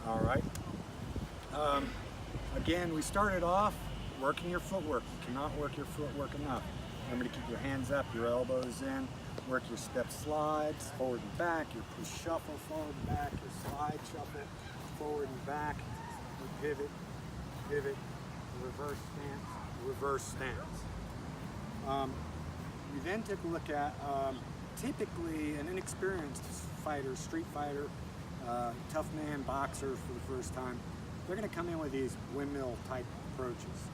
All right. Again, we started off working your footwork. You cannot work your footwork enough. Remember to keep your hands up, your elbows in, work your step slides, forward and back, your push shuffle, forward and back, your slide shuffle, forward and back, your pivot, pivot, reverse stance. We then took a look at typically an inexperienced fighter, street fighter, tough man, boxer for the first time. They're going to come in with these windmill type approaches.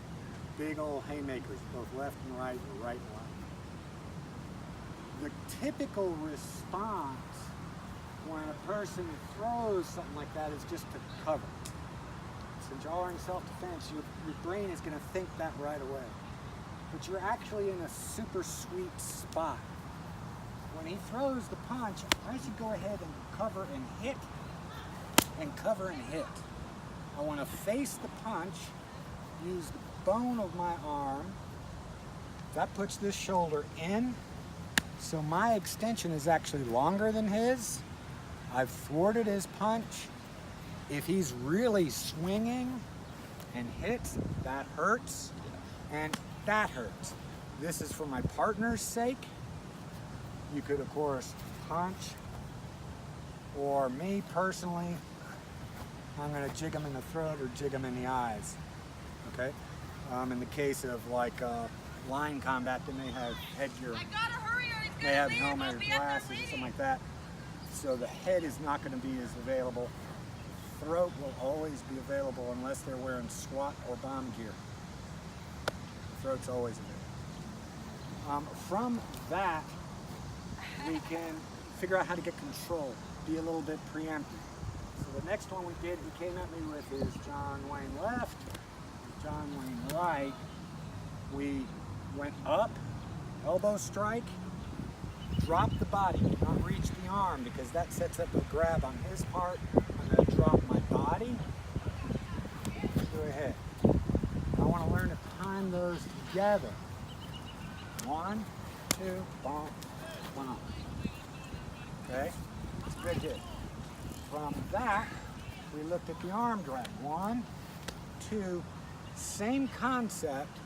Big old haymakers, both left and right or right and left. The typical response when a person throws something like that is just to cover. Since y'all are in self-defense, your brain is going to think that right away. But you're actually in a super sweet spot. When he throws the punch, I should go ahead and cover and hit, and cover and hit. I want to face the punch, use the bone of my arm. That puts this shoulder in, so my extension is actually longer than his. I've thwarted his punch. If he's really swinging and hits, that hurts, and that hurts. This is for my partner's sake. You could, of course, punch, or me personally, I'm going to jig them in the throat or jig them in the eyes. Okay? In the case of like line combat, they may have headgear, may have helmet or glasses or something like that. So the head is not going to be as available. The throat will always be available unless they're wearing SWAT or bomb gear. The throat's always available. From that, we can figure out how to get control, be a little bit preemptive. So the next one we did, he came at me with his John Wayne left, John Wayne right. We went up, elbow strike, drop the body, not reach the arm because that sets up a grab on his part. I'm going to drop my body. Go ahead. I want to learn to time those together. 1, 2, bonk, bonk. Okay? It's a good hit. From that, we looked at the arm drag. 1, 2, same concept,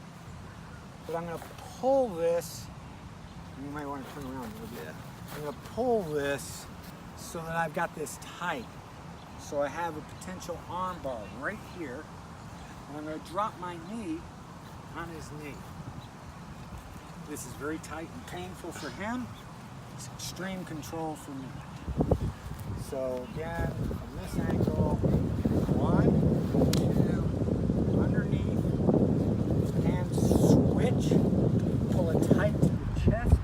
but I'm going to pull this. You might want to turn around a little bit. I'm going to pull this so that I've got this tight. So I have a potential arm bar right here, and I'm going to drop my knee on his knee. This is very tight and painful for him. It's extreme control for me. So again, from this angle, 1, 2, underneath, and switch, pull it tight to the chest,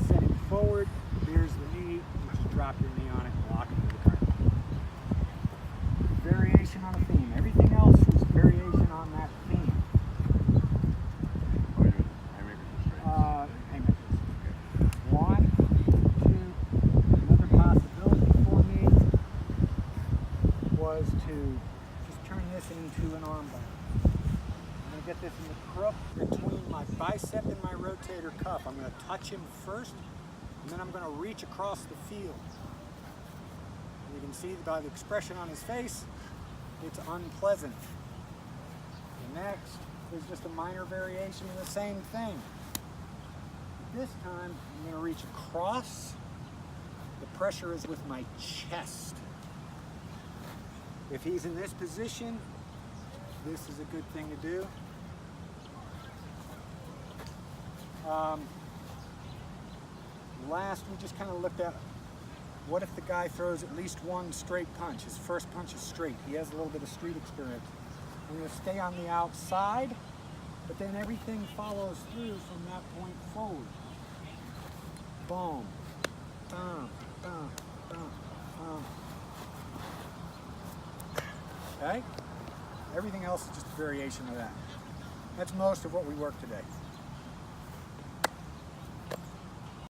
set it forward, here's the knee, you just drop your knee on it and lock it to the ground. Variation on a theme. Everything else is variation on that theme. Haymakers. 1, 2, another possibility for me was to just turn this into an arm bar. I'm going to get this in the crook between my bicep and my rotator cuff. I'm going to touch him first, and then I'm going to reach across the field. You can see by the expression on his face, it's unpleasant. The next is just a minor variation of the same thing. This time, I'm going to reach across. The pressure is with my chest. If he's in this position, this is a good thing to do. Last, we just kind of looked at what if the guy throws at least one straight punch. His first punch is straight. He has a little bit of street experience. I'm going to stay on the outside, but then everything follows through from that point forward. Boom. Boom. Boom. Boom. Boom. Okay? Everything else is just a variation of that. That's most of what we worked today.